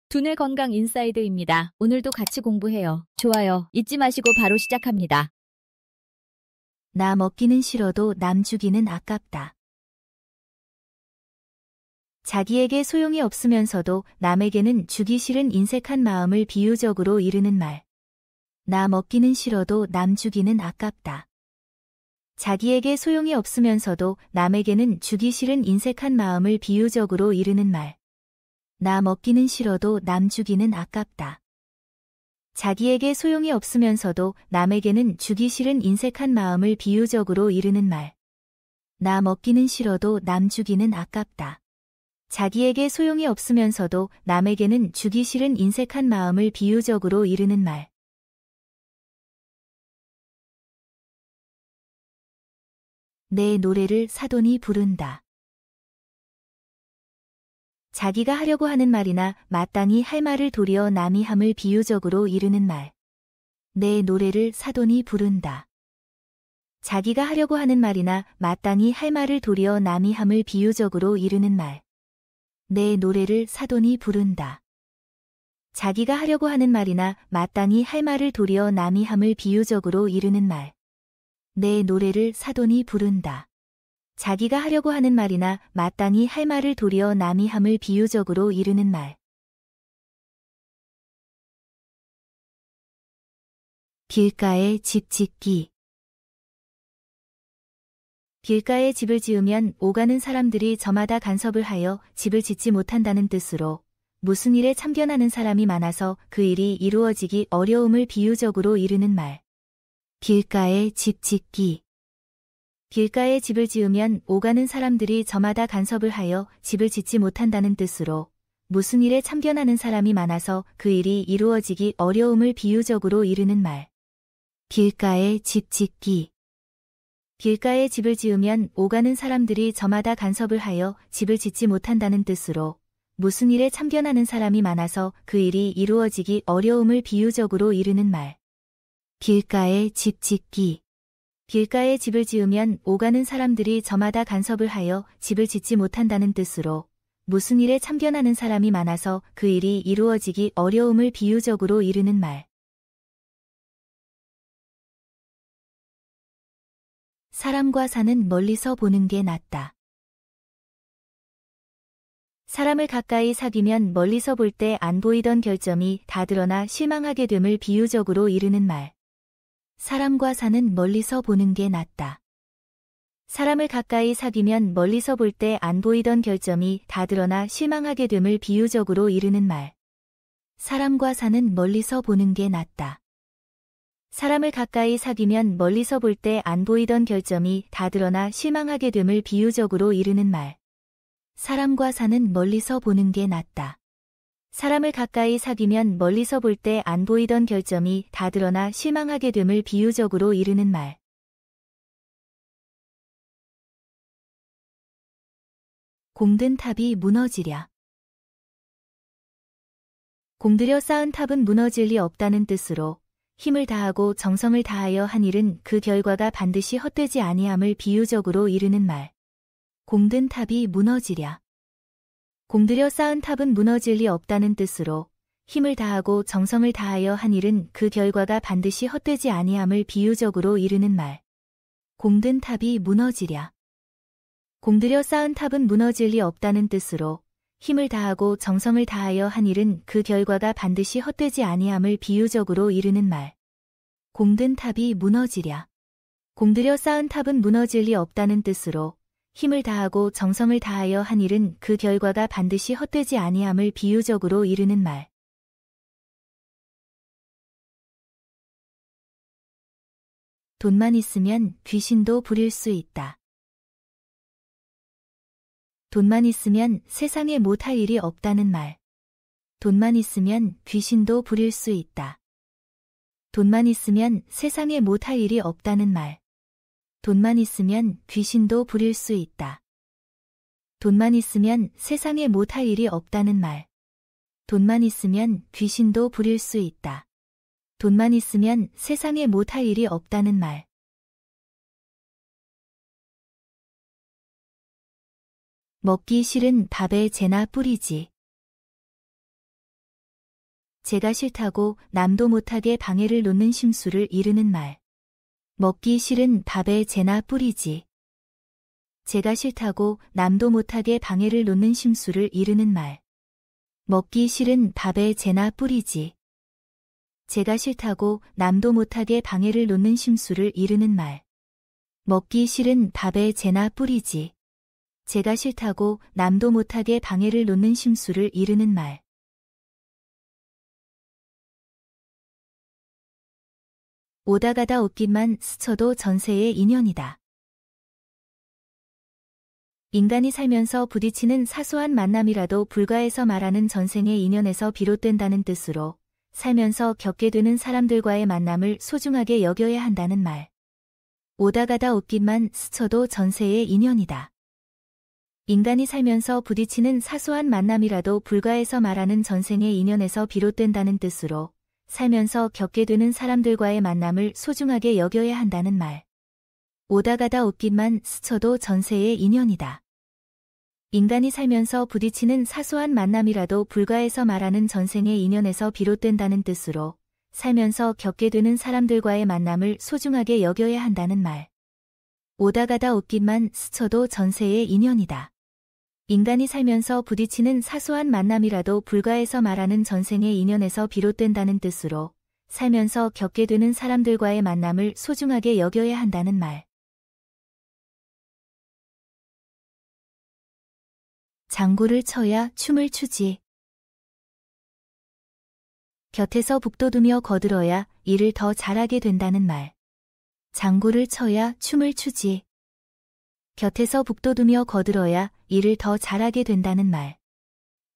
두뇌 건강 인사이드입니다. 오늘도 같이 공부해요. 좋아요 잊지 마시고 바로 시작합니다. 나 먹기는 싫어도 남 주기는 아깝다. 자기에게 소용이 없으면서도 남에게는 주기 싫은 인색한 마음을 비유적으로 이르는 말. 나 먹기는 싫어도 남 주기는 아깝다. 자기에게 소용이 없으면서도 남에게는 주기 싫은 인색한 마음을 비유적으로 이르는 말. 나 먹기는 싫어도 남 주기는 아깝다. 자기에게 소용이 없으면서도 남에게는 주기 싫은 인색한 마음을 비유적으로 이르는 말. 나 먹기는 싫어도 남 주기는 아깝다. 자기에게 소용이 없으면서도 남에게는 주기 싫은 인색한 마음을 비유적으로 이르는 말. 내 노래를 사돈이 부른다. 자기가 하려고 하는 말이나 마땅히 할 말을 도리어 남이 함을 비유적으로 이르는 말. 내 노래를 사돈이 부른다. 자기가 하려고 하는 말이나 마땅히 할 말을 도리어 남이 함을 비유적으로 이르는 말. 내 노래를 사돈이 부른다. 자기가 하려고 하는 말이나 마땅히 할 말을 도리어 남이 함을 비유적으로 이르는 말. 내 노래를 사돈이 부른다. 자기가 하려고 하는 말이나 마땅히 할 말을 도리어 남이 함을 비유적으로 이르는 말. 길가에 집 짓기. 길가에 집을 지으면 오가는 사람들이 저마다 간섭을 하여 집을 짓지 못한다는 뜻으로 무슨 일에 참견하는 사람이 많아서 그 일이 이루어지기 어려움을 비유적으로 이르는 말. 길가에 집 짓기. 길가에 집을 지으면 오가는 사람들이 저마다 간섭을 하여 집을 짓지 못한다는 뜻으로 무슨 일에 참견하는 사람이 많아서 그 일이 이루어지기 어려움을 비유적으로 이르는 말. 길가에 집 짓기. 길가에 집을 지으면 오가는 사람들이 저마다 간섭을 하여 집을 짓지 못한다는 뜻으로 무슨 일에 참견하는 사람이 많아서 그 일이 이루어지기 어려움을 비유적으로 이르는 말. 길가에 집 짓기. 길가에 집을 지으면 오가는 사람들이 저마다 간섭을 하여 집을 짓지 못한다는 뜻으로 무슨 일에 참견하는 사람이 많아서 그 일이 이루어지기 어려움을 비유적으로 이르는 말. 사람과 산은 멀리서 보는 게 낫다. 사람을 가까이 사귀면 멀리서 볼 때 안 보이던 결점이 다 드러나 실망하게 됨을 비유적으로 이르는 말. 사람과 산은 멀리서 보는 게 낫다. 사람을 가까이 사귀면 멀리서 볼 때 안 보이던 결점이 다 드러나 실망하게 됨을 비유적으로 이르는 말. 사람과 산은 멀리서 보는 게 낫다. 사람을 가까이 사귀면 멀리서 볼 때 안 보이던 결점이 다 드러나 실망하게 됨을 비유적으로 이르는 말. 사람과 산은 멀리서 보는 게 낫다. 사람을 가까이 사귀면 멀리서 볼 때 안 보이던 결점이 다 드러나 실망하게 됨을 비유적으로 이르는 말. 공든 탑이 무너지랴. 공들여 쌓은 탑은 무너질 리 없다는 뜻으로 힘을 다하고 정성을 다하여 한 일은 그 결과가 반드시 헛되지 아니함을 비유적으로 이르는 말. 공든 탑이 무너지랴. 공들여 쌓은 탑은 무너질 리 없다는 뜻으로 힘을 다하고 정성을 다하여 한 일은 그 결과가 반드시 헛되지 아니함을 비유적으로 이르는 말. 공든 탑이 무너지랴. 공들여 쌓은 탑은 무너질 리 없다는 뜻으로 힘을 다하고 정성을 다하여 한 일은 그 결과가 반드시 헛되지 아니함을 비유적으로 이르는 말. 공든 탑이 무너지랴. 공들여 쌓은 탑은 무너질 리 없다는 뜻으로 힘을 다하고 정성을 다하여 한 일은 그 결과가 반드시 헛되지 아니함을 비유적으로 이르는 말. 돈만 있으면 귀신도 부릴 수 있다. 돈만 있으면 세상에 못할 일이 없다는 말. 돈만 있으면 귀신도 부릴 수 있다. 돈만 있으면 세상에 못할 일이 없다는 말. 돈만 있으면 귀신도 부릴 수 있다. 돈만 있으면 세상에 못할 일이 없다는 말. 돈만 있으면 귀신도 부릴 수 있다. 돈만 있으면 세상에 못할 일이 없다는 말. 먹기 싫은 밥에 재나 뿌리지. 제가 싫다고 남도 못하게 방해를 놓는 심수를 이르는 말. 먹기 싫은 밥에 재나 뿌리지. 제가 싫다고 남도 못하게 방해를 놓는 심수를 이르는 말. 먹기 싫은 밥에 재나 뿌리지. 제가 싫다고 남도 못하게 방해를 놓는 심수를 이르는 말. 먹기 싫은 밥에 재나 뿌리지. 제가 싫다고 남도 못하게 방해를 놓는 심수를 이르는 말. 오다 가다 옷깃만 스쳐도 전세의 인연이다. 인간이 살면서 부딪히는 사소한 만남이라도 불가해서 말하는 전생의 인연에서 비롯된다는 뜻으로 살면서 겪게 되는 사람들과의 만남을 소중하게 여겨야 한다는 말. 오다 가다 옷깃만 스쳐도 전세의 인연이다. 인간이 살면서 부딪히는 사소한 만남이라도 불가해서 말하는 전생의 인연에서 비롯된다는 뜻으로 살면서 겪게 되는 사람들과의 만남을 소중하게 여겨야 한다는 말. 오다 가다 옷깃만 스쳐도 전세의 인연이다. 인간이 살면서 부딪히는 사소한 만남이라도 불가해서 말하는 전생의 인연에서 비롯된다는 뜻으로 살면서 겪게 되는 사람들과의 만남을 소중하게 여겨야 한다는 말. 오다 가다 옷깃만 스쳐도 전세의 인연이다. 인간이 살면서 부딪히는 사소한 만남이라도 불가해서 말하는 전생의 인연에서 비롯된다는 뜻으로 살면서 겪게 되는 사람들과의 만남을 소중하게 여겨야 한다는 말. 장구를 쳐야 춤을 추지. 곁에서 북돋우며 거들어야 일을 더 잘하게 된다는 말. 장구를 쳐야 춤을 추지. 곁에서 북돋우며 거들어야 일을 더 잘하게 된다는 말.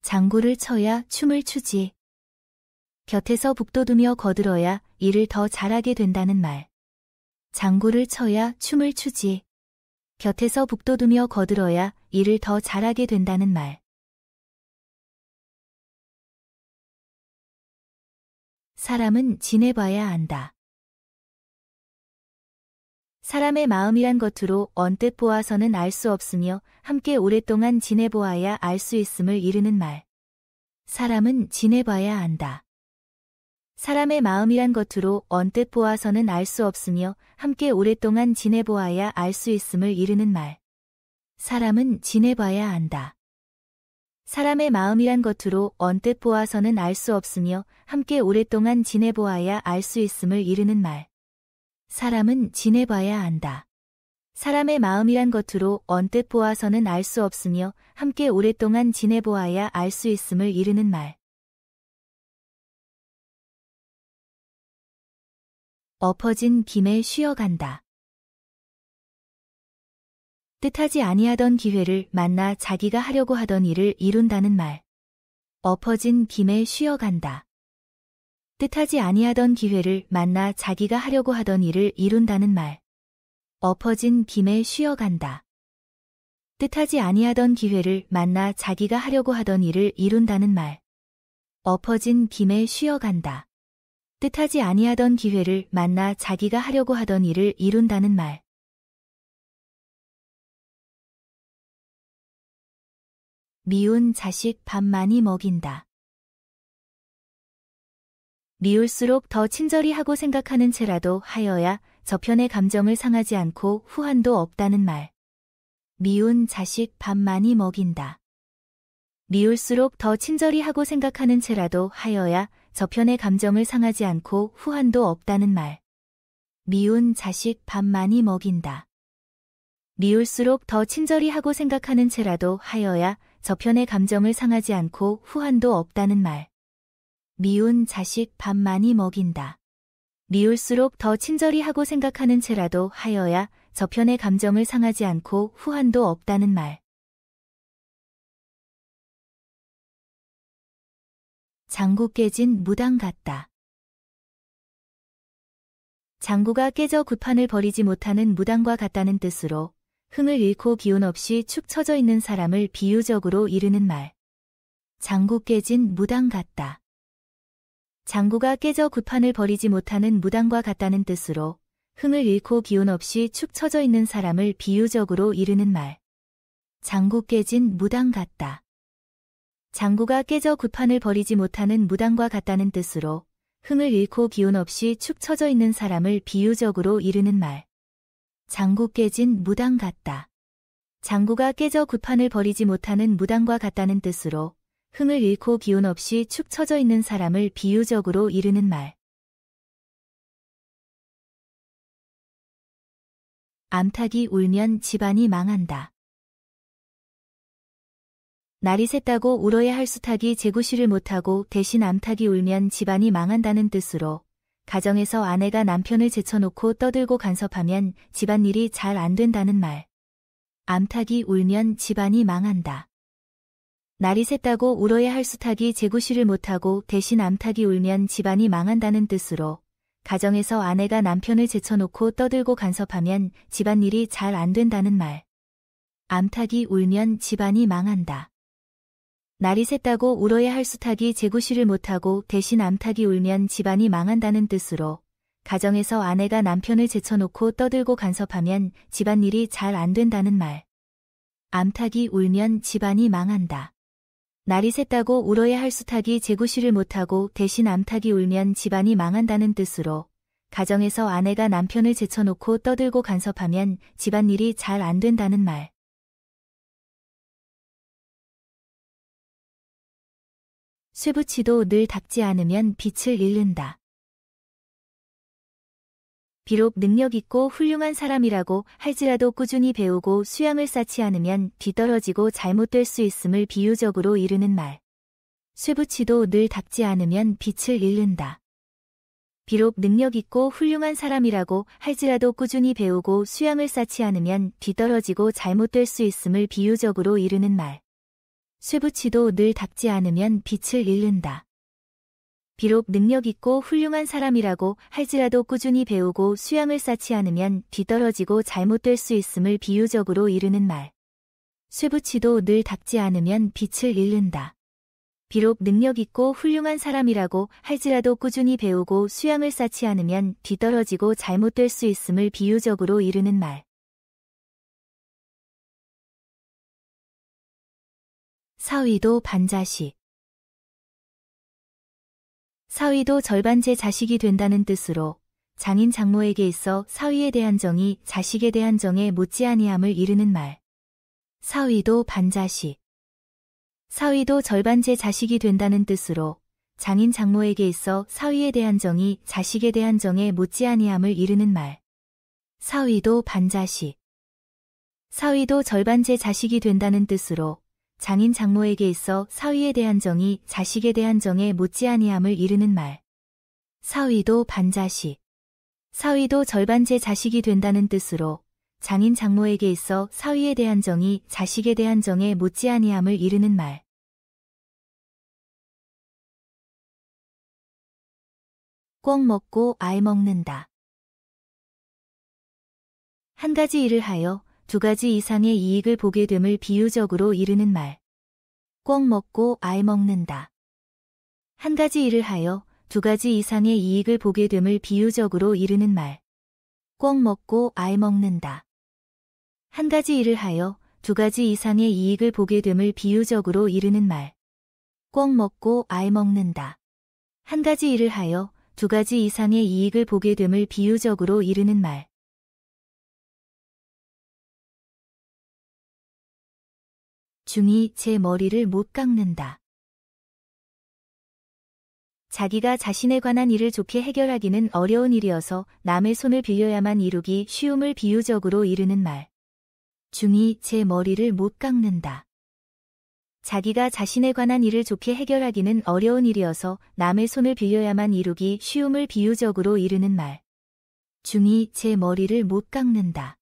장구를 쳐야 춤을 추지. 곁에서 북돋우며 거들어야 일을 더 잘하게 된다는 말. 장구를 쳐야 춤을 추지. 곁에서 북돋우며 거들어야 일을 더 잘하게 된다는 말. 사람은 지내봐야 안다. 사람의 마음이란 겉으로 언뜻 보아서는 알 수 없으며 함께 오랫동안 지내보아야 알 수 있음을 이르는 말. 사람은 지내봐야 안다. 사람의 마음이란 겉으로 언뜻 보아서는 알 수 없으며 함께 오랫동안 지내보아야 알 수 있음을 이르는 말. 사람은 지내봐야 안다. 사람의 마음이란 겉으로 언뜻 보아서는 알 수 없으며 함께 오랫동안 지내보아야 알 수 있음을 이르는 말. 사람은 지내봐야 안다. 사람의 마음이란 겉으로 언뜻 보아서는 알 수 없으며 함께 오랫동안 지내보아야 알 수 있음을 이르는 말. 엎어진 김에 쉬어간다. 뜻하지 아니하던 기회를 만나 자기가 하려고 하던 일을 이룬다는 말. 엎어진 김에 쉬어간다. 뜻하지 아니하던 기회를 만나 자기가 하려고 하던 일을 이룬다는 말. 엎어진 김에 쉬어간다. 뜻하지 아니하던 기회를 만나 자기가 하려고 하던 일을 이룬다는 말. 엎어진 김에 쉬어간다. 뜻하지 아니하던 기회를 만나 자기가 하려고 하던 일을 이룬다는 말. 미운 자식 밥 많이 먹인다. 미울수록 더 친절히 하고 생각하는 채라도 하여야 저편의 감정을 상하지 않고 후한도 없다는 말. 미운 자식 밥 많이 먹인다. 미울수록 더 친절히 하고 생각하는 채라도 하여야 저편의 감정을 상하지 않고 후한도 없다는 말. 미운 자식 밥 많이 먹인다. 미울수록 더 친절히 하고 생각하는 채라도 하여야 저편의 감정을 상하지 않고 후한도 없다는 말. 미운 자식 밥 많이 먹인다. 미울수록 더 친절히 하고 생각하는 채라도 하여야 저편의 감정을 상하지 않고 후한도 없다는 말. 장구 깨진 무당 같다. 장구가 깨져 굿판을 버리지 못하는 무당과 같다는 뜻으로 흥을 잃고 기운 없이 축 처져 있는 사람을 비유적으로 이르는 말. 장구 깨진 무당 같다. 장구가 깨져 굿판을 버리지 못하는 무당과 같다는 뜻으로 흥을 잃고 기운 없이 축 처져 있는 사람을 비유적으로 이르는 말. 장구 깨진 무당 같다. 장구가 깨져 굿판을 버리지 못하는 무당과 같다는 뜻으로 흥을 잃고 기운 없이 축 처져 있는 사람을 비유적으로 이르는 말. 장구 깨진 무당 같다. 장구가 깨져 굿판을 버리지 못하는 무당과 같다는 뜻으로 흥을 잃고 기운 없이 축 처져 있는 사람을 비유적으로 이르는 말. 암탉이 울면 집안이 망한다. 날이 샜다고 울어야 할 수탉이 제구실을 못하고 대신 암탉이 울면 집안이 망한다는 뜻으로 가정에서 아내가 남편을 제쳐놓고 떠들고 간섭하면 집안일이 잘 안 된다는 말. 암탉이 울면 집안이 망한다. 날이 샜다고 울어야 할 수탉이 제구실을 못하고 대신 암탉이 울면 집안이 망한다는 뜻으로 가정에서 아내가 남편을 제쳐놓고 떠들고 간섭하면 집안일이 잘 안 된다는 말. 암탉이 울면 집안이 망한다. 날이 샜다고 울어야 할 수탉이 제구실을 못하고 대신 암탉이 울면 집안이 망한다는 뜻으로 가정에서 아내가 남편을 제쳐놓고 떠들고 간섭하면 집안일이 잘 안 된다는 말. 암탉이 울면 집안이 망한다. 날이 샜다고 울어야 할 수탉이 제구실을 못하고 대신 암탉이 울면 집안이 망한다는 뜻으로 가정에서 아내가 남편을 제쳐놓고 떠들고 간섭하면 집안일이 잘 안 된다는 말. 쇠붙이도 늘 닦지 않으면 빛을 잃는다. 비록 능력 있고 훌륭한 사람이라고 할지라도 꾸준히 배우고 수양을 쌓지 않으면 뒤떨어지고 잘못될 수 있음을 비유적으로 이르는 말. 쇠붙이도 늘 닦지 않으면 빛을 잃는다. 비록 능력 있고 훌륭한 사람이라고 할지라도 꾸준히 배우고 수양을 쌓지 않으면 뒤떨어지고 잘못될 수 있음을 비유적으로 이르는 말. 쇠붙이도 늘 닦지 않으면 빛을 잃는다. 비록 능력 있고 훌륭한 사람이라고 할지라도 꾸준히 배우고 수양을 쌓지 않으면 뒤떨어지고 잘못될 수 있음을 비유적으로 이르는 말. 쇠붙이도 늘 닦지 않으면 빛을 잃는다. 비록 능력 있고 훌륭한 사람이라고 할지라도 꾸준히 배우고 수양을 쌓지 않으면 뒤떨어지고 잘못될 수 있음을 비유적으로 이르는 말. 사위도 반자식. 사위도 절반제 자식이 된다는 뜻으로 장인 장모에게 있어 사위에 대한 정이 자식에 대한 정에 못지아니함을 이르는 말. 사위도 반자식. 사위도 절반제 자식이 된다는 뜻으로 장인 장모에게 있어 사위에 대한 정이 자식에 대한 정에 못지아니함을 이르는 말. 사위도 반자식. 사위도 절반제 자식이 된다는 뜻으로 장인 장모에게 있어 사위에 대한 정이 자식에 대한 정에 못지아니함을 이르는 말. 사위도 반자식. 사위도 절반제 자식이 된다는 뜻으로 장인 장모에게 있어 사위에 대한 정이 자식에 대한 정에 못지아니함을 이르는 말. 꿩 먹고 알 먹는다. 한 가지 일을 하여 두 가지 이상의 이익을 보게 됨을 비유적으로 이르는 말. 꿩 먹고 알 먹는다. 한 가지 일을 하여 두 가지 이상의 이익을 보게 됨을 비유적으로 이르는 말. 꿩 먹고 알 먹는다. 한 가지 일을 하여 두 가지 이상의 이익을 보게 됨을 비유적으로 이르는 말. 꿩 먹고 알 먹는다. 한 가지 일을 하여 두 가지 이상의 이익을 보게 됨을 비유적으로 이르는 말. 중이 제 머리를 못 깎는다. 자기가 자신에 관한 일을 좋게 해결하기는 어려운 일이어서 남의 손을 빌려야만 이루기 쉬움을 비유적으로 이르는 말. 중이 제 머리를 못 깎는다. 자기가 자신에 관한 일을 좋게 해결하기는 어려운 일이어서 남의 손을 빌려야만 이루기 쉬움을 비유적으로 이르는 말. 중이 제 머리를 못 깎는다.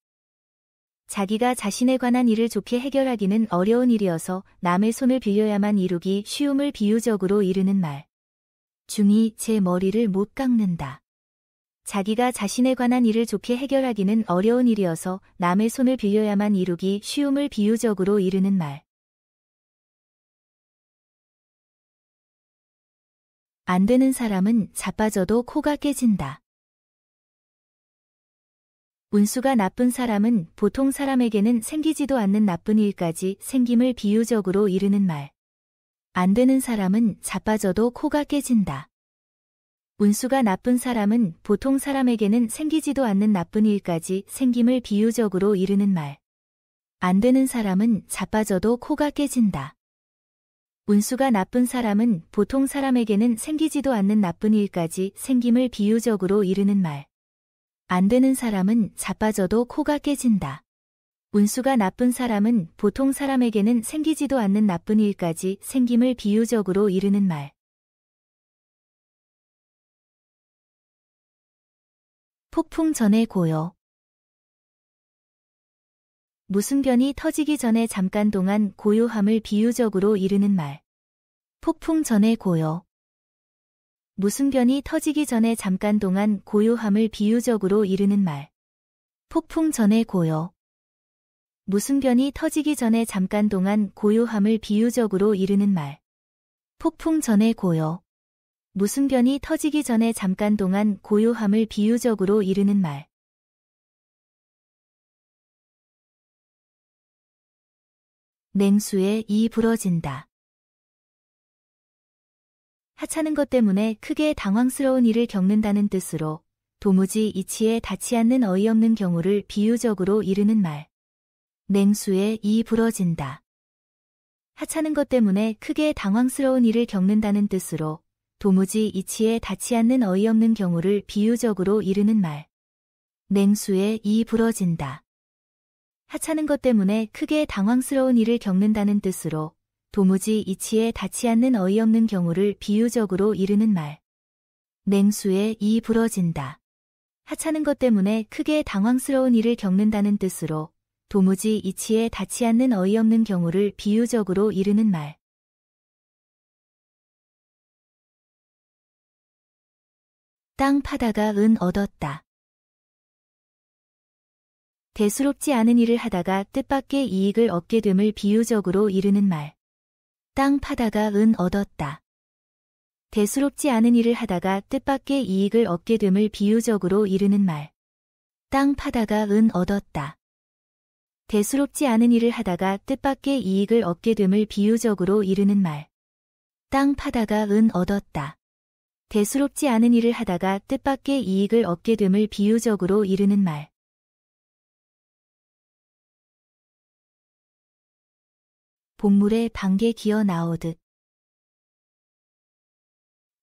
자기가 자신에 관한 일을 좋게 해결하기는 어려운 일이어서 남의 손을 빌려야만 이루기 쉬움을 비유적으로 이르는 말. 중이 제 머리를 못 깎는다. 자기가 자신에 관한 일을 좋게 해결하기는 어려운 일이어서 남의 손을 빌려야만 이루기 쉬움을 비유적으로 이르는 말. 안 되는 사람은 자빠져도 코가 깨진다. 운수가 나쁜 사람은 보통 사람에게는 생기지도 않는 나쁜 일까지 생김을 비유적으로 이르는 말. 안 되는 사람은 자빠져도 코가 깨진다. 운수가 나쁜 사람은 보통 사람에게는 생기지도 않는 나쁜 일까지 생김을 비유적으로 이르는 말. 안 되는 사람은 자빠져도 코가 깨진다. 운수가 나쁜 사람은 보통 사람에게는 생기지도 않는 나쁜 일까지 생김을 비유적으로 이르는 말. 안 되는 사람은 자빠져도 코가 깨진다. 운수가 나쁜 사람은 보통 사람에게는 생기지도 않는 나쁜 일까지 생김을 비유적으로 이르는 말. 폭풍 전에 고요. 무슨 변이 터지기 전에 잠깐 동안 고요함을 비유적으로 이르는 말. 폭풍 전에 고요. 무슨 변이 터지기 전에 잠깐 동안 고요함을 비유적으로 이르는 말. 폭풍 전에 고요. 무슨 변이 터지기 전에 잠깐 동안 고요함을 비유적으로 이르는 말. 폭풍 전에 고요. 무슨 변이 터지기 전에 잠깐 동안 고요함을 비유적으로 이르는 말. 냉수에 이 부러진다. 하찮은 것 때문에 크게 당황스러운 일을 겪는다는 뜻으로 도무지 이치에 닿지 않는 어이없는 경우를 비유적으로 이르는 말. 냉수에 이 부러진다. 하찮은 것 때문에 크게 당황스러운 일을 겪는다는 뜻으로 도무지 이치에 닿지 않는 어이없는 경우를 비유적으로 이르는 말. 냉수에 이 부러진다. 하찮은 것 때문에 크게 당황스러운 일을 겪는다는 뜻으로 도무지 이치에 닿지 않는 어이없는 경우를 비유적으로 이르는 말. 냉수에 이 부러진다. 하찮은 것 때문에 크게 당황스러운 일을 겪는다는 뜻으로 도무지 이치에 닿지 않는 어이없는 경우를 비유적으로 이르는 말. 땅 파다가 은 얻었다. 대수롭지 않은 일을 하다가 뜻밖의 이익을 얻게 됨을 비유적으로 이르는 말. 땅 파다가 은 얻었다. 대수롭지 않은 일을 하다가 뜻밖의 이익을 얻게 됨을 비유적으로 이르는 말. 땅 파다가 은 얻었다. 대수롭지 않은 일을 하다가 뜻밖의 이익을 얻게 됨을 비유적으로 이르는 말. 땅 파다가 은 얻었다. 대수롭지 않은 일을 하다가 뜻밖의 이익을 얻게 됨을 비유적으로 이르는 말. 본물에 방개 기어 나오듯.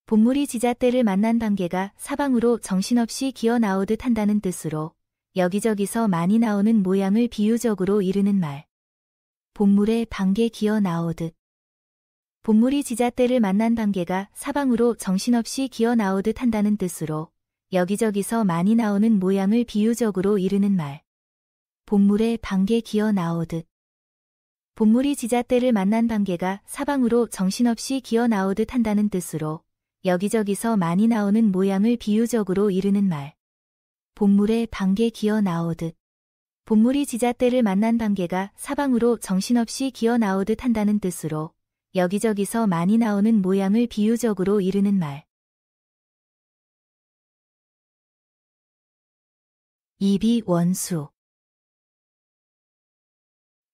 본물이 지잣대를 만난 방개가 사방으로 정신없이 기어 나오듯 한다는 뜻으로 여기저기서 많이 나오는 모양을 비유적으로 이르는 말. 본물에 방개 기어 나오듯. 본물이 지잣대를 만난 방개가 사방으로 정신없이 기어 나오듯 한다는 뜻으로 여기저기서 많이 나오는 모양을 비유적으로 이르는 말. 본물에 방개 기어 나오듯. 본물이 지잣대를 만난 방개가 사방으로 정신없이 기어 나오듯 한다는 뜻으로 여기저기서 많이 나오는 모양을 비유적으로 이르는 말. 본물에 방개 기어 나오듯. 본물이 지잣대를 만난 방개가 사방으로 정신없이 기어 나오듯 한다는 뜻으로 여기저기서 많이 나오는 모양을 비유적으로 이르는 말. 입이 원수.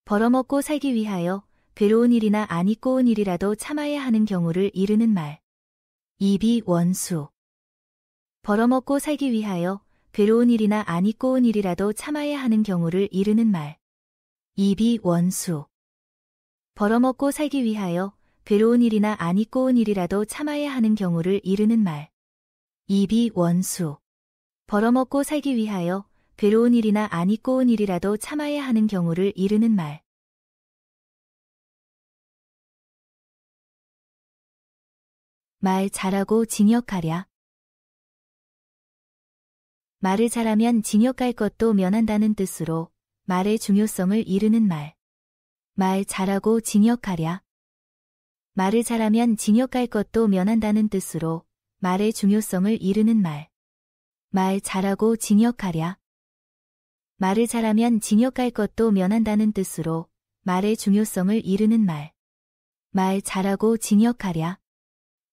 벌어먹고 살기 위하여 괴로운 일이나 안 있고 온 일이라도 참아야 하는 경우를 이르는 말. 입이 원수. 벌어먹고 살기 위하여 괴로운 일이나 안 있고 온 일이라도 참아야 하는 경우를 이르는 말. 입이 원수. 벌어먹고 살기 위하여 괴로운 일이나 안 있고 온 일이라도 참아야 하는 경우를 이르는 말. 입이 원수. 벌어먹고 살기 위하여 괴로운 일이나 안 있고 온 일이라도 참아야 하는 경우를 이르는 말. 말 잘하고 징역하랴. 말을 잘하면 징역 갈 것도 면한다는 뜻으로 말의 중요성을 이르는 말. 말 잘하고 징역하랴. 말을 잘하면 징역 갈 것도 면한다는 뜻으로 말의 중요성을 이르는 말. 말 잘하고 징역하랴. 말을 잘하면 징역 갈 것도 면한다는 뜻으로 말의 중요성을 이르는 말. 말 잘하고 징역하랴.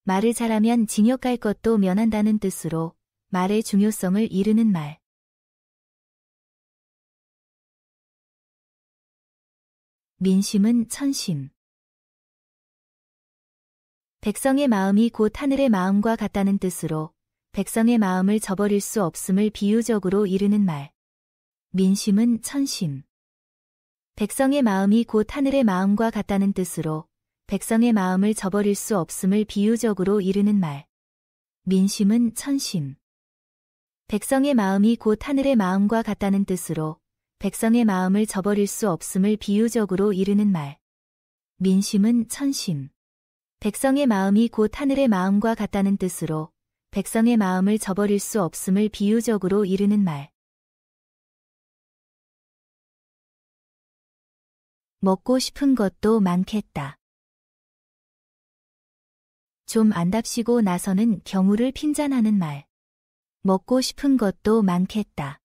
말을 잘하면 징역 갈 것도 면한다는 뜻으로 말의 중요성을 이르는 말. 민심은 천심. 백성의 마음이 곧 하늘의 마음과 같다는 뜻으로 백성의 마음을 저버릴 수 없음을 비유적으로 이르는 말. 민심은 천심. 백성의 마음이 곧 하늘의 마음과 같다는 뜻으로 백성의 마음을 저버릴 수 없음을 비유적으로 이르는 말. 민심은 천심. 백성의 마음이 곧 하늘의 마음과 같다는 뜻으로 백성의 마음을 저버릴 수 없음을 비유적으로 이르는 말. 민심은 천심. 백성의 마음이 곧 하늘의 마음과 같다는 뜻으로 백성의 마음을 저버릴 수 없음을 비유적으로 이르는 말. 먹고 싶은 것도 많겠다. 좀 안답시고 나서는 경우를 핀잔하는 말. 먹고 싶은 것도 많겠다.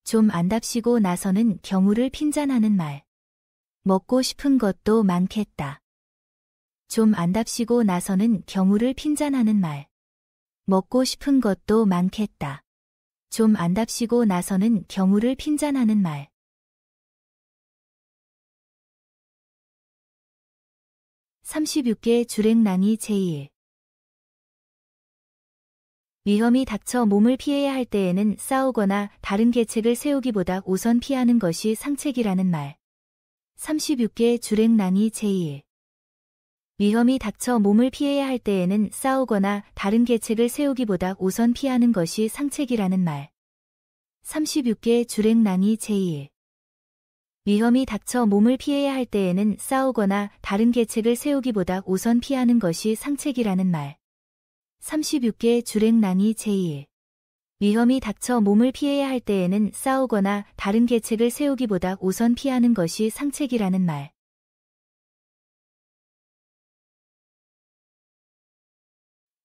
좀 안답시고 나서는 경우를 핀잔하는 말. 먹고 싶은 것도 많겠다. 좀 안답시고 나서는 경우를 핀잔하는 말. 먹고 싶은 것도 많겠다. 좀 안답시고 나서는 경우를 핀잔하는 말. (36개) 주랭랑이 제1. 위험이 닥쳐 몸을 피해야 할 때에는 싸우거나 다른 계책을 세우기보다 우선 피하는 것이 상책이라는 말. (36개) 주랭랑이 제1. 위험이 닥쳐 몸을 피해야 할 때에는 싸우거나 다른 계책을 세우기보다 우선 피하는 것이 상책이라는 말. (36개) 주랭랑이 제1. 위험이 닥쳐 몸을 피해야 할 때에는 싸우거나 다른 계책을 세우기보다 우선 피하는 것이 상책이라는 말. (36개) 주랭랑이 제1. 위험이 닥쳐 몸을 피해야 할 때에는 싸우거나 다른 계책을 세우기보다 우선 피하는 것이 상책이라는 말.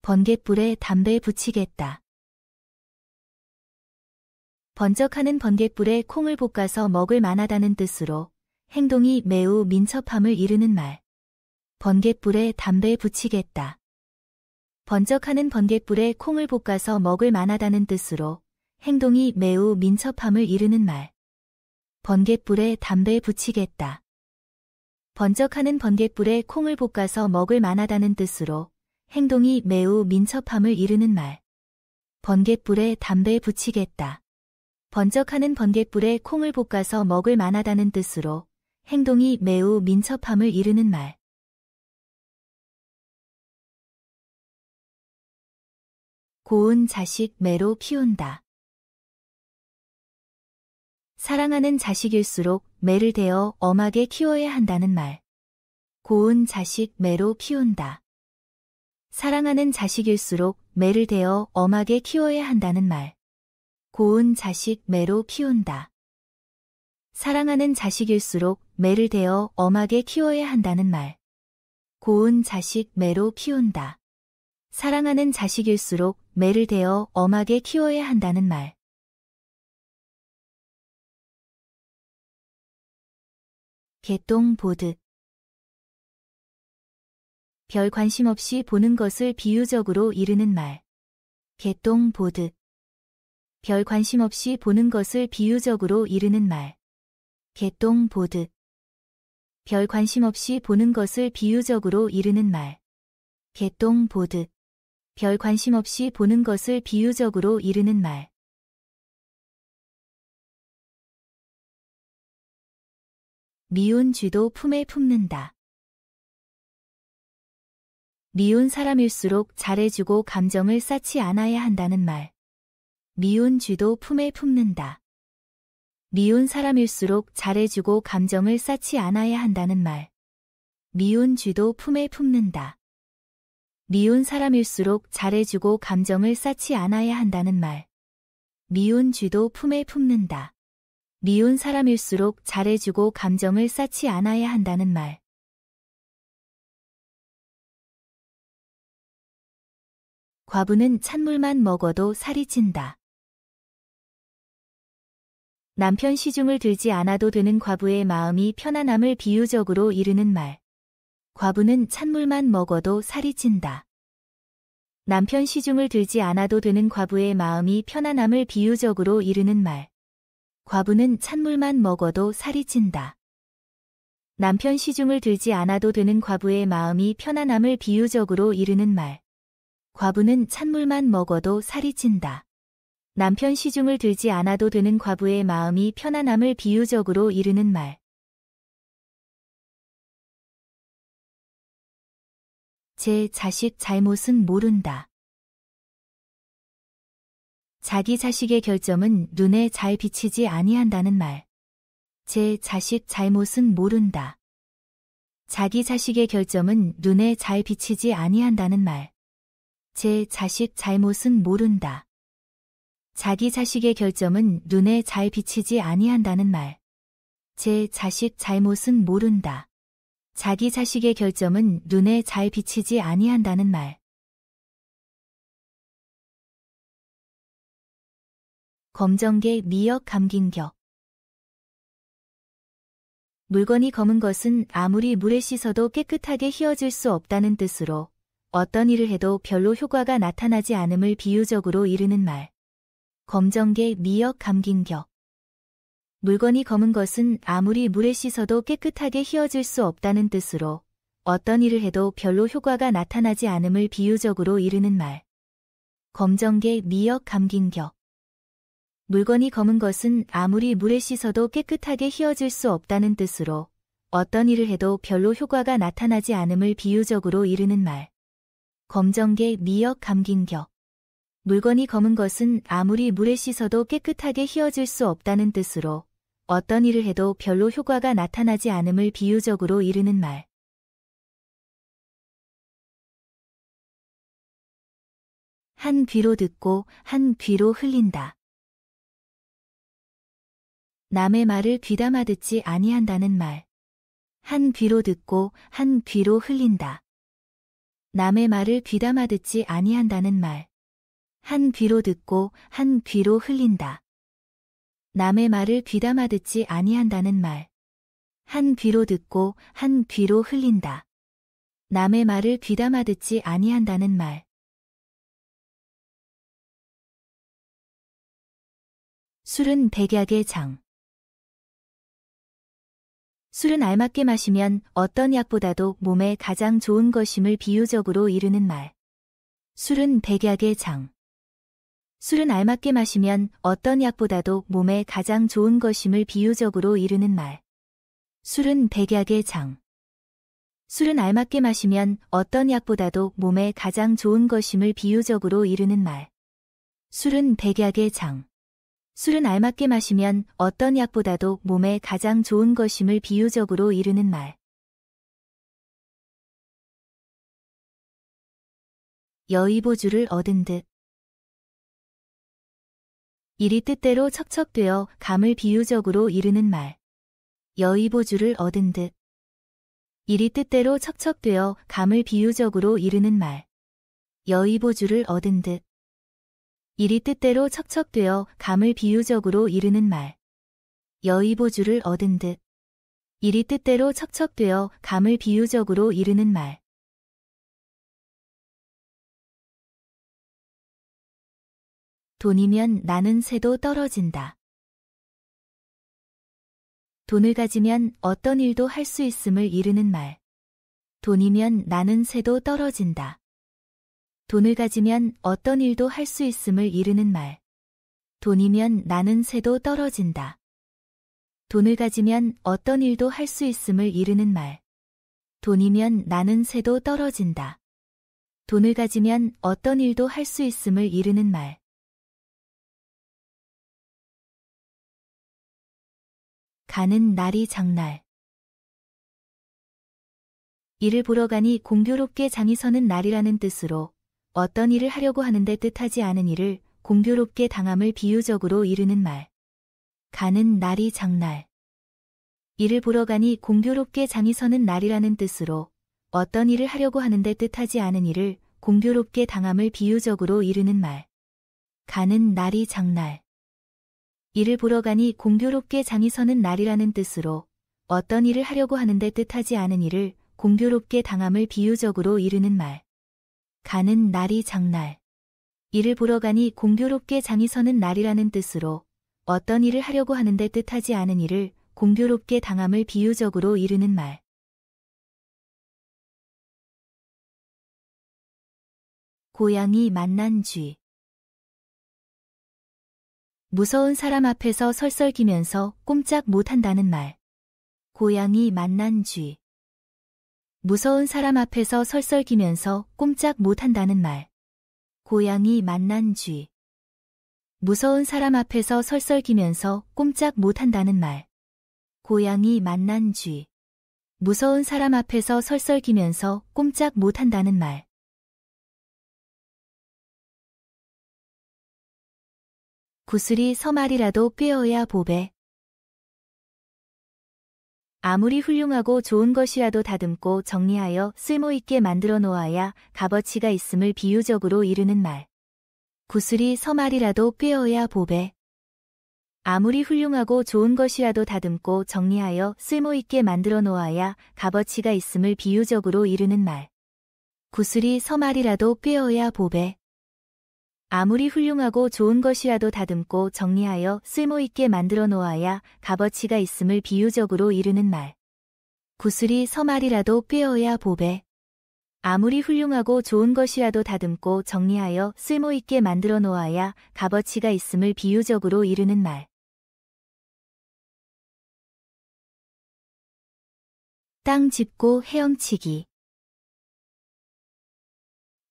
번갯불에 담배 붙이겠다. 번쩍하는 번갯불에 콩을 볶아서 먹을 만하다는 뜻으로 행동이 매우 민첩함을 이르는 말. 번갯불에 담배 붙이겠다. 번쩍하는 번갯불에 콩을 볶아서 먹을 만하다는 뜻으로 행동이 매우 민첩함을 이르는 말. 번갯불에 담배 붙이겠다. 번쩍하는 번갯불에 콩을 볶아서 먹을 만하다는 뜻으로 행동이 매우 민첩함을 이르는 말. 번갯불에 담배 붙이겠다. 번쩍하는 번갯불에 콩을 볶아서 먹을 만하다는 뜻으로 행동이 매우 민첩함을 이르는 말. 고운 자식 매로 키운다. 사랑하는 자식일수록 매를 대어 엄하게 키워야 한다는 말. 고운 자식 매로 키운다. 사랑하는 자식일수록 매를 대어 엄하게 키워야 한다는 말. 고운 자식 매로 키운다. 사랑하는 자식일수록 매를 대어 엄하게 키워야 한다는 말. 고운 자식 매로 키운다. 사랑하는 자식일수록 매를 대어 엄하게 키워야 한다는 말. 개똥 보듯. 별 관심 없이 보는 것을 비유적으로 이르는 말. 개똥 보듯. 별 관심 없이 보는 것을 비유적으로 이르는 말. 개똥 보듯. 별 관심 없이 보는 것을 비유적으로 이르는 말. 개똥 보듯. 별 관심 없이 보는 것을 비유적으로 이르는 말. 미운 쥐도 품에 품는다. 미운 사람일수록 잘해주고 감정을 쌓지 않아야 한다는 말. 미운 쥐도 품에 품는다. 미운 사람일수록 잘해주고 감정을 쌓지 않아야 한다는 말. 미운 쥐도 품에 품는다. 미운 사람일수록 잘해주고 감정을 쌓지 않아야 한다는 말. 미운 쥐도 품에 품는다. 미운 사람일수록 잘해주고 감정을 쌓지 않아야 한다는 말. 과부는 찬물만 먹어도 살이 찐다. 남편 시중을 들지 않아도 되는 과부의 마음이 편안함을 비유적으로 이르는 말. 과부는 찬물만 먹어도 살이 찐다. 남편 시중을 들지 않아도 되는 과부의 마음이 편안함을 비유적으로 이르는 말. 과부는 찬물만 먹어도 살이 찐다. 남편 시중을 들지 않아도 되는 과부의 마음이 편안함을 비유적으로 이르는 말. 과부는 찬물만 먹어도 살이 찐다. 남편 시중을 들지 않아도 되는 과부의 마음이 편안함을 비유적으로 이르는 말. 제 자식 잘못은 모른다. 자기 자식의 결점은 눈에 잘 비치지 아니한다는 말. 제 자식 잘못은 모른다. 자기 자식의 결점은 눈에 잘 비치지 아니한다는 말. 제 자식 잘못은 모른다. 자기 자식의 결점은 눈에 잘 비치지 아니한다는 말. 제 자식 잘못은 모른다. 자기 자식의 결점은 눈에 잘 비치지 아니한다는 말. 검정개 미역 감긴 격. 물건이 검은 것은 아무리 물에 씻어도 깨끗하게 휘어질 수 없다는 뜻으로 어떤 일을 해도 별로 효과가 나타나지 않음을 비유적으로 이르는 말. 검정개 미역 감긴 격. 물건이 검은 것은 아무리 물에 씻어도 깨끗하게 휘어질 수 없다는 뜻으로 어떤 일을 해도 별로 효과가 나타나지 않음을 비유적으로 이르는 말. 검정개 미역 감긴 격. 물건이 검은 것은 아무리 물에 씻어도 깨끗하게 휘어질 수 없다는 뜻으로 어떤 일을 해도 별로 효과가 나타나지 않음을 비유적으로 이르는 말. 검정개 미역 감긴 격. 물건이 검은 것은 아무리 물에 씻어도 깨끗하게 휘어질 수 없다는 뜻으로 어떤 일을 해도 별로 효과가 나타나지 않음을 비유적으로 이르는 말. 한 귀로 듣고 한 귀로 흘린다. 남의 말을 귀담아 듣지 아니한다는 말. 한 귀로 듣고 한 귀로 흘린다. 남의 말을 귀담아 듣지 아니한다는 말. 한 귀로 듣고 한 귀로 흘린다. 남의 말을 귀담아 듣지 아니한다는 말. 한 귀로 듣고 한 귀로 흘린다. 남의 말을 귀담아 듣지 아니한다는 말. 술은 백약의 장. 술은 알맞게 마시면 어떤 약보다도 몸에 가장 좋은 것임을 비유적으로 이르는 말. 술은 백약의 장. 술은 알맞게 마시면 어떤 약보다도 몸에 가장 좋은 것임을 비유적으로 이르는 말. 술은 백약의 장. 술은 알맞게 마시면 어떤 약보다도 몸에 가장 좋은 것임을 비유적으로 이르는 말. 술은 백약의 장. 술은 알맞게 마시면 어떤 약보다도 몸에 가장 좋은 것임을 비유적으로 이르는 말. 여의보주를 얻은 듯. 일이 뜻대로 척척되어 감을 비유적으로 이르는 말. 여의보주를 얻은 듯. 일이 뜻대로 척척되어 감을 비유적으로 이르는 말. 여의보주를 얻은 듯. 일이 뜻대로 척척되어 감을 비유적으로 이르는 말. 여의보주를 얻은 듯. 일이 뜻대로 척척되어 감을 비유적으로 이르는 말. 돈이면 나는 새도 떨어진다. 돈을 가지면 어떤 일도 할 수 있음을 이르는 말. 돈이면 나는 새도 떨어진다. 돈을 가지면 어떤 일도 할 수 있음을 이르는 말. 돈이면 나는 새도 떨어진다. 돈을 가지면 어떤 일도 할 수 있음을 이르는 말. 돈이면 나는 새도 떨어진다. 돈을 가지면 어떤 일도 할 수 있음을 이르는 말. 가는 날이 장날. 일을 보러 가니 공교롭게 장이 서는 날이라는 뜻으로 어떤 일을 하려고 하는데 뜻하지 않은 일을 공교롭게 당함을 비유적으로 이르는 말. 가는 날이 장날. 일을 보러 가니 공교롭게 장이 서는 날이라는 뜻으로 어떤 일을 하려고 하는데 뜻하지 않은 일을 공교롭게 당함을 비유적으로 이르는 말. 가는 날이 장날. 일을 보러 가니 공교롭게 장이 서는 날이라는 뜻으로 어떤 일을 하려고 하는데 뜻하지 않은 일을 공교롭게 당함을 비유적으로 이르는 말. 가는 날이 장날. 일을 보러 가니 공교롭게 장이 서는 날이라는 뜻으로 어떤 일을 하려고 하는데 뜻하지 않은 일을 공교롭게 당함을 비유적으로 이르는 말. 고양이 만난 쥐. 무서운 사람 앞에서 설설기면서 꼼짝 못한다는 말. 고양이 만난 쥐. 무서운 사람 앞에서 설설기면서 꼼짝 못한다는 말. 고양이 만난 쥐. 무서운 사람 앞에서 설설기면서 꼼짝 못한다는 말. 고양이 만난 쥐. 무서운 사람 앞에서 설설기면서 꼼짝 못한다는 말. 구슬이 서말이라도 꿰어야 보배. 아무리 훌륭하고 좋은 것이라도 다듬고 정리하여 쓸모있게 만들어 놓아야 값어치가 있음을 비유적으로 이르는 말. 구슬이 서말이라도 꿰어야 보배. 아무리 훌륭하고 좋은 것이라도 다듬고 정리하여 쓸모있게 만들어 놓아야 값어치가 있음을 비유적으로 이르는 말. 구슬이 서말이라도 꿰어야 보배. 아무리 훌륭하고 좋은 것이라도 다듬고 정리하여 쓸모있게 만들어 놓아야 값어치가 있음을 비유적으로 이르는 말. 구슬이 서말이라도 꿰어야 보배. 아무리 훌륭하고 좋은 것이라도 다듬고 정리하여 쓸모있게 만들어 놓아야 값어치가 있음을 비유적으로 이르는 말. 땅 짚고 헤엄치기.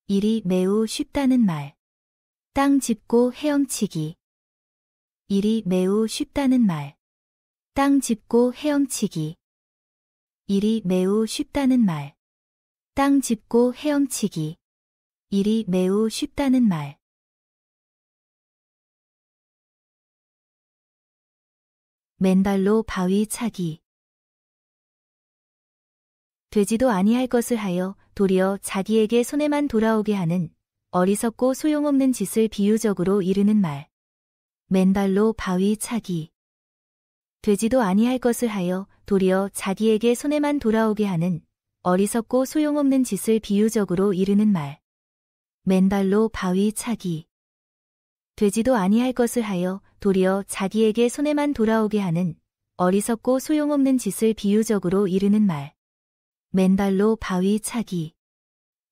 일이 매우 쉽다는 말. 땅 짚고 헤엄치기. 일이 매우 쉽다는 말. 땅 짚고 헤엄치기. 일이 매우 쉽다는 말. 땅 짚고 헤엄치기. 일이 매우 쉽다는 말. 맨발로 바위 차기. 되지도 아니할 것을 하여 도리어 자기에게 손해만 돌아오게 하는 어리석고 소용없는 짓을 비유적으로 이르는 말. 맨발로 바위 차기. 되지도 아니할 것을 하여 도리어 자기에게 손해만 돌아오게 하는 어리석고 소용없는 짓을 비유적으로 이르는 말. 맨발로 바위 차기. 되지도 아니할 것을 하여 도리어 자기에게 손해만 돌아오게 하는 어리석고 소용없는 짓을 비유적으로 이르는 말. 맨발로 바위 차기.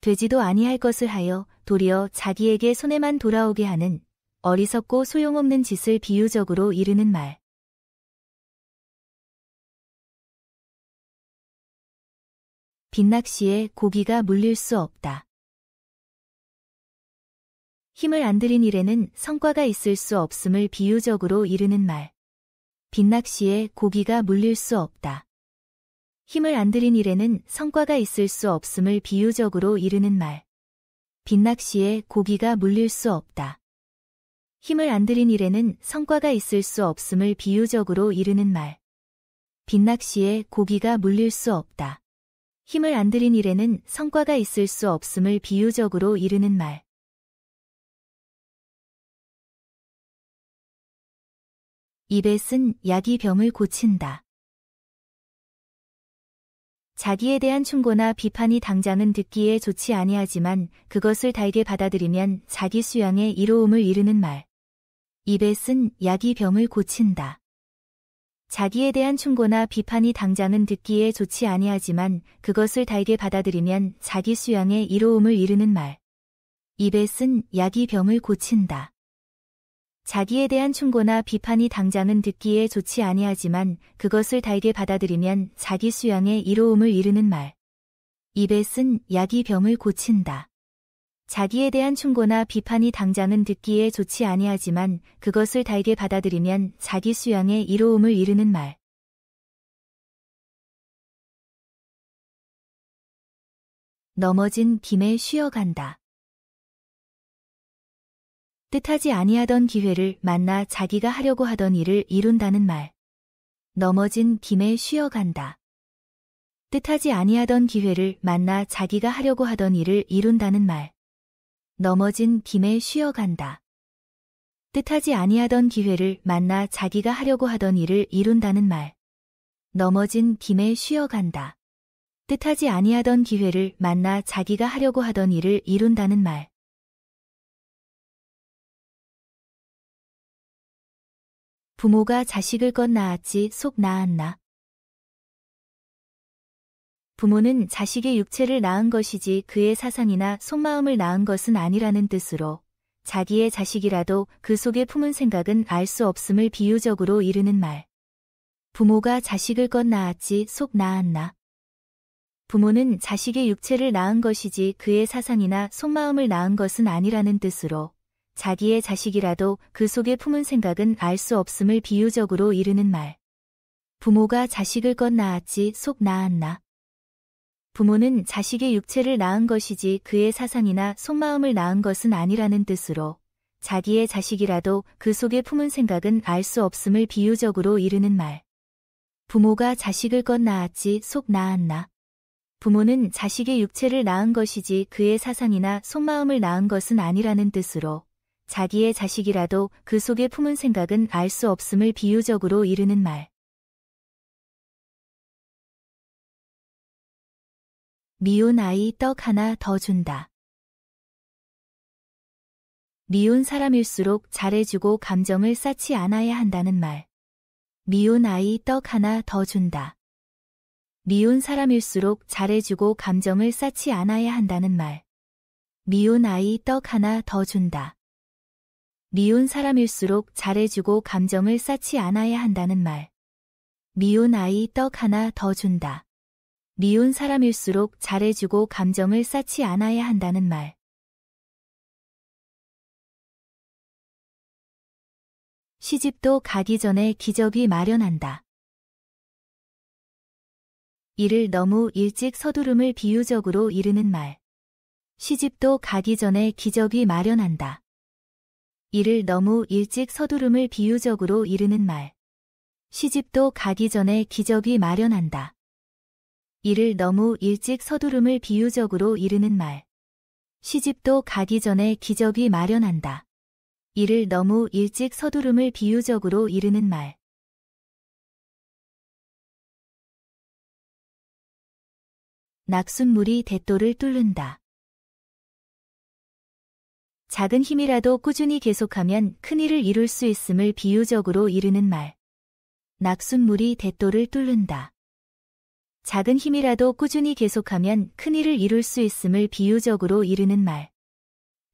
되지도 아니할 것을 하여 도리어 자기에게 손해만 돌아오게 하는 어리석고 소용없는 짓을 비유적으로 이르는 말. 빈낚시에 고기가 물릴 수 없다. 힘을 안 들인 일에는 성과가 있을 수 없음을 비유적으로 이르는 말. 빈낚시에 고기가 물릴 수 없다. 힘을 안 들인 일에는 성과가 있을 수 없음을 비유적으로 이르는 말. 빈낚시에 고기가 물릴 수 없다. 힘을 안 들인 일에는 성과가 있을 수 없음을 비유적으로 이르는 말. 빈낚시에 고기가 물릴 수 없다. 힘을 안 들인 일에는 성과가 있을 수 없음을 비유적으로 이르는 말. 입에 쓴 약이 병을 고친다. 자기에 대한 충고나 비판이 당장은 듣기에 좋지 아니하지만 그것을 달게 받아들이면 자기 수양의 이로움을 이루는 말. 입에 쓴 약이 병을 고친다. 자기에 대한 충고나 비판이 당장은 듣기에 좋지 아니하지만 그것을 달게 받아들이면 자기 수양의 이로움을 이루는 말. 입에 쓴 약이 병을 고친다. 자기에 대한 충고나 비판이 당장은 듣기에 좋지 아니하지만 그것을 달게 받아들이면 자기 수양의 이로움을 이루는 말. 입에 쓴 약이 병을 고친다. 자기에 대한 충고나 비판이 당장은 듣기에 좋지 아니하지만 그것을 달게 받아들이면 자기 수양의 이로움을 이루는 말. 넘어진 김에 쉬어간다. 뜻하지 아니하던 기회를 만나 자기가 하려고 하던 일을 이룬다는 말. 넘어진 김에 쉬어간다. 뜻하지 아니하던 기회를 만나 자기가 하려고 하던 일을 이룬다는 말. 넘어진 김에 쉬어간다. 뜻하지 아니하던 기회를 만나 자기가 하려고 하던 일을 이룬다는 말. 넘어진 김에 쉬어간다. 뜻하지 아니하던 기회를 만나 자기가 하려고 하던 일을 이룬다는 말. 부모가 자식을 것 낳았지 속 낳았나. 부모는 자식의 육체를 낳은 것이지 그의 사상이나 속마음을 낳은 것은 아니라는 뜻으로 자기의 자식이라도 그 속에 품은 생각은 알 수 없음을 비유적으로 이르는 말. 부모가 자식을 것 낳았지 속 낳았나. 부모는 자식의 육체를 낳은 것이지 그의 사상이나 속마음을 낳은 것은 아니라는 뜻으로 자기의 자식이라도 그 속에 품은 생각은 알 수 없음을 비유적으로 이르는 말. 부모가 자식을 것 낳았지 속 낳았나. 부모는 자식의 육체를 낳은 것이지 그의 사상이나 속마음을 낳은 것은 아니라는 뜻으로 자기의 자식이라도 그 속에 품은 생각은 알 수 없음을 비유적으로 이르는 말. 부모가 자식을 것 낳았지 속 낳았나. 부모는 자식의 육체를 낳은 것이지 그의 사상이나 속마음을 낳은 것은 아니라는 뜻으로 자기의 자식이라도 그 속에 품은 생각은 알 수 없음을 비유적으로 이르는 말. 미운 아이 떡 하나 더 준다. 미운 사람일수록 잘해주고 감정을 쌓지 않아야 한다는 말. 미운 아이 떡 하나 더 준다. 미운 사람일수록 잘해주고 감정을 쌓지 않아야 한다는 말. 미운 아이 떡 하나 더 준다. 미운 사람일수록 잘해주고 감정을 쌓지 않아야 한다는 말. 미운 아이 떡 하나 더 준다. 미운 사람일수록 잘해주고 감정을 쌓지 않아야 한다는 말. 시집도 가기 전에 기저귀 마련한다. 이를 너무 일찍 서두름을 비유적으로 이르는 말. 시집도 가기 전에 기저귀 마련한다. 이를 너무 일찍 서두름을 비유적으로 이르는 말. 시집도 가기 전에 기저귀 마련한다. 이를 너무 일찍 서두름을 비유적으로 이르는 말. 시집도 가기 전에 기저귀 마련한다. 이를 너무 일찍 서두름을 비유적으로 이르는 말. 낙숫물이 대도를 뚫는다. 작은 힘이라도 꾸준히 계속하면 큰 일을 이룰 수 있음을 비유적으로 이르는 말. 낙숫물이 대도를 뚫는다. 작은 힘이라도 꾸준히 계속하면 큰 일을 이룰 수 있음을 비유적으로 이르는 말.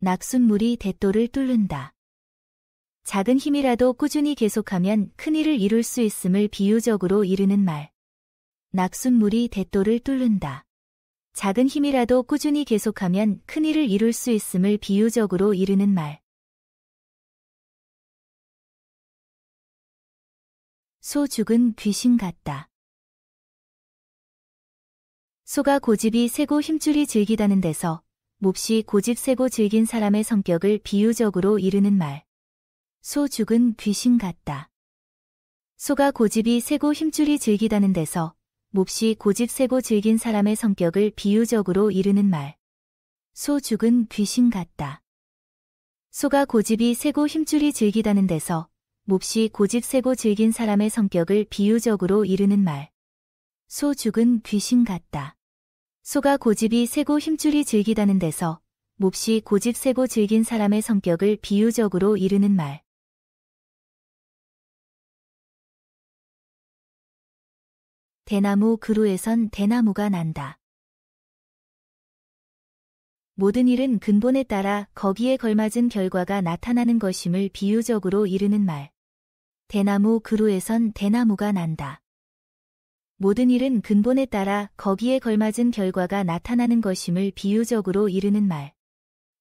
낙숫물이 대도를 뚫는다. 작은 힘이라도 꾸준히 계속하면 큰 일을 이룰 수 있음을 비유적으로 이르는 말. 낙숫물이 대도를 뚫는다. 작은 힘이라도 꾸준히 계속하면 큰 일을 이룰 수 있음을 비유적으로 이르는 말. 소 죽은 귀신 같다. 소가 고집이 세고 힘줄이 질기다는 데서 몹시 고집 세고 질긴 사람의 성격을 비유적으로 이르는 말. 소 죽은 귀신 같다. 소가 고집이 세고 힘줄이 질기다는 데서 몹시 고집 세고 질긴 사람의 성격을 비유적으로 이르는 말. 소 죽은 귀신 같다. 소가 고집이 세고 힘줄이 질기다는 데서 몹시 고집 세고 질긴 사람의 성격을 비유적으로 이르는 말. 소 죽은 귀신 같다. 소가 고집이 세고 힘줄이 질기다는 데서 몹시 고집 세고 질긴 사람의 성격을 비유적으로 이르는 말. 대나무 그루에선 대나무가 난다. 모든 일은 근본에 따라 거기에 걸맞은 결과가 나타나는 것임을 비유적으로 이르는 말. 대나무 그루에선 대나무가 난다. 모든 일은 근본에 따라 거기에 걸맞은 결과가 나타나는 것임을 비유적으로 이르는 말.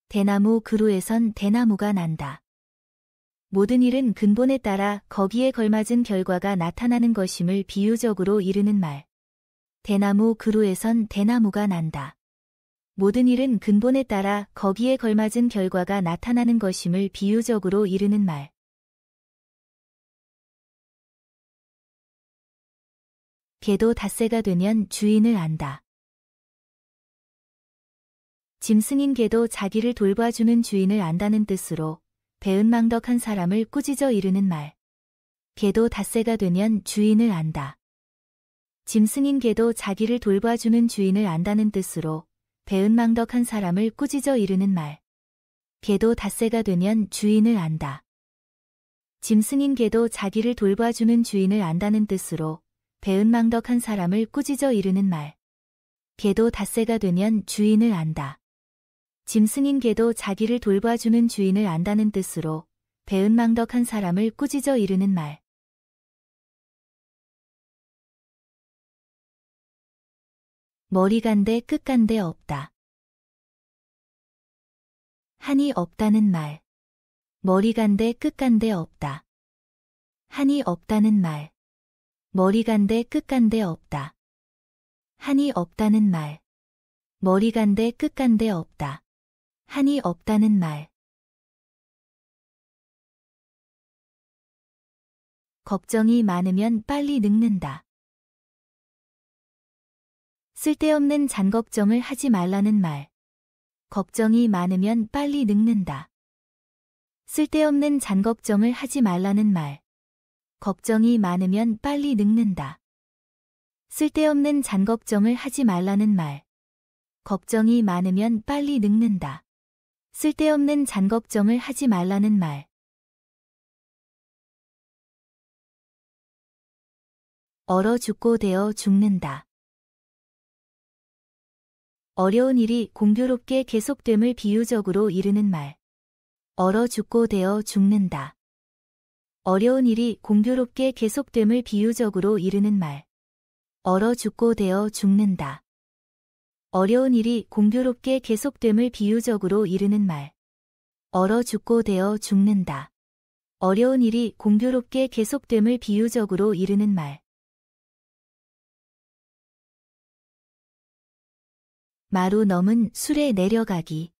대나무 그루에선 대나무가 난다. 모든 일은 근본에 따라 거기에 걸맞은 결과가 나타나는 것임을 비유적으로 이르는 말. 대나무 그루에선 대나무가 난다. 모든 일은 근본에 따라 거기에 걸맞은 결과가 나타나는 것임을 비유적으로 이르는 말. 개도 닷새가 되면 주인을 안다. 짐승인 개도 자기를 돌봐주는 주인을 안다는 뜻으로 배은망덕한 사람을 꾸짖어 이르는 말. 개도 닷새가 되면 주인을 안다. 짐승인 개도 자기를 돌봐주는 주인을 안다는 뜻으로 배은망덕한 사람을 꾸짖어 이르는 말. 개도 닷새가 되면 주인을 안다. 짐승인 개도 자기를 돌봐주는 주인을 안다는 뜻으로 배은망덕한 사람을 꾸짖어 이르는 말. 개도 닷새가 되면 주인을 안다. 짐승인 개도 자기를 돌봐주는 주인을 안다는 뜻으로 배은망덕한 사람을 꾸짖어 이르는 말. 머리 간데 끝 간데 없다. 한이 없다는 말. 머리 간데 끝 간데 없다. 한이 없다는 말. 머리 간데 끝 간데 없다. 한이 없다는 말. 머리 간데 끝 간데 없다. 한이 없다는 말. 걱정이 많으면 빨리 늙는다. 쓸데없는 잔걱정을 하지 말라는 말. 걱정이 많으면 빨리 늙는다. 쓸데없는 잔걱정을 하지 말라는 말. 걱정이 많으면 빨리 늙는다. 쓸데없는 잔걱정을 하지 말라는 말. 걱정이 많으면 빨리 늙는다. 쓸데없는 잔걱정을 하지 말라는 말. 얼어 죽고 데어 죽는다. 어려운 일이 공교롭게 계속됨을 비유적으로 이르는 말. 얼어 죽고 데어 죽는다. 어려운 일이 공교롭게 계속됨을 비유적으로 이르는 말. 얼어 죽고 데어 죽는다. 어려운 일이 공교롭게 계속됨을 비유적으로 이르는 말. 얼어 죽고 데어 죽는다. 어려운 일이 공교롭게 계속됨을 비유적으로 이르는 말. 마루 넘은 술에 내려가기.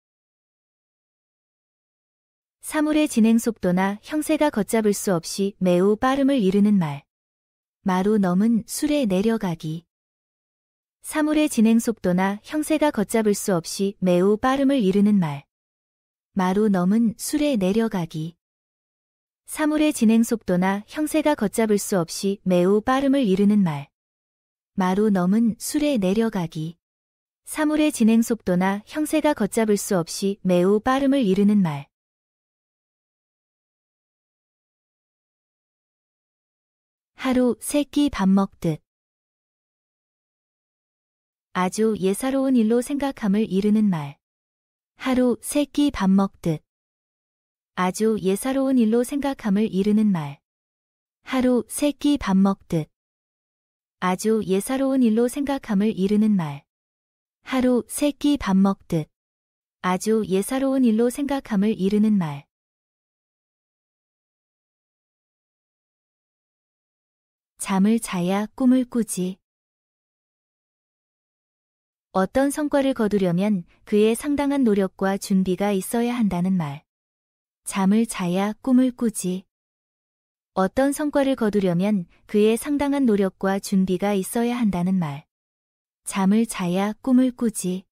사물의 진행 속도나 형세가 걷잡을 수 없이 매우 빠름을 이루는 말. 마루 넘은 술에 내려가기. 사물의 진행 속도나 형세가 걷잡을 수 없이 매우 빠름을 이루는 말. 마루 넘은 술에 내려가기. 사물의 진행 속도나 형세가 걷잡을 수 없이 매우 빠름을 이루는 말. 마루 넘은 술에 내려가기. 사물의 진행 속도나 형세가 걷잡을 수 없이 매우 빠름을 이루는 말. 하루 세 끼 밥 먹듯. 아주 예사로운 일로 생각함을 이르는 말. 하루 세 끼 밥 먹듯. 아주 예사로운 일로 생각함을 이르는 말. 하루 세 끼 밥 먹듯. 아주 예사로운 일로 생각함을 이르는 말. 하루 세 끼 밥 먹듯. 아주 예사로운 일로 생각함을 이르는 말. 잠을 자야 꿈을 꾸지. 어떤 성과를 거두려면 그에 상당한 노력과 준비가 있어야 한다는 말. 잠을 자야 꿈을 꾸지. 어떤 성과를 거두려면 그에 상당한 노력과 준비가 있어야 한다는 말. 잠을 자야 꿈을 꾸지.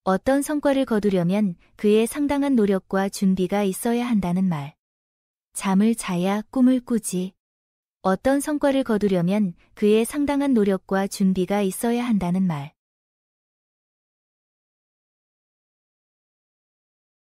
어떤 성과를 거두려면 그에 상당한 노력과 준비가 있어야 한다는 말. 잠을 자야 꿈을 꾸지. 어떤 성과를 거두려면 그에 상당한 노력과 준비가 있어야 한다는 말.